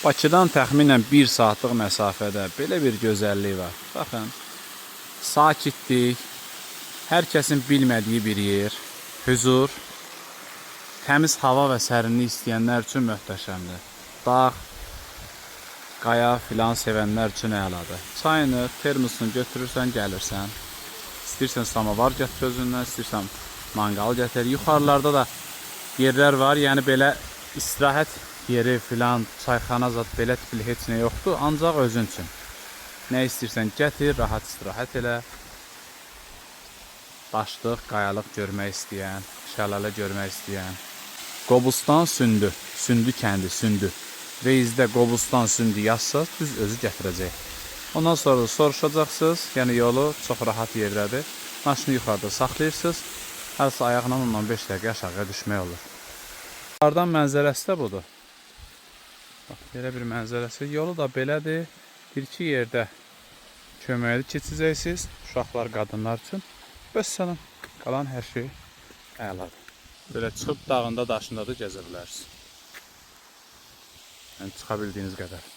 Bakıdan təxminən 1 saatlıq məsafədə belə bir gözəllik var. Baxın, sakitlik, hər kəsin bilmədiyi bir yer, huzur, təmiz hava və sərinlik istəyənlər üçün möhtəşəmdir. Dağ, qaya filan sevənlər üçün əladır. Çayını, termosunu götürürsən, gəlirsən. İstəyirsən samavar gətir özündən, istəyirsən manqal gətir. Yuxarılarda da yerlər var, yəni belə istirahət yeri filan, çayxana zat belə tipli heç nə yoxdur, ancaq özün üçün. Nə istəyirsən gətir, rahat istirahət elə. Daşlıq, qayalıq görmək istəyən, şəlalə görmək istəyən. Qobustan Sündü, Sündü kəndi, Sündü. Reizdə Qobustan Sündü yazsaz, düz özü gətirəcək. Ondan sonra da soruşacaqsınız, yəni yolu çox rahat yerdədir. Maşını yuxarıda saxlayırsınız, hərsə ayaqla 15 dəqiqə aşağıya düşmək olur. Yuxarıdan mənzərəsi də budur. Bax, belə bir mənzərəsi. Yolu da belədir. Bir-iki yerdə köməkli keçəcəksiniz. Uşaqlar, qadınlar üçün. Vəssalam. Qalan hər şey əladır. Belə çıxıb dağında, daşında da gəzə bilərsiniz. Yəni, çıxa bildiyiniz qədər.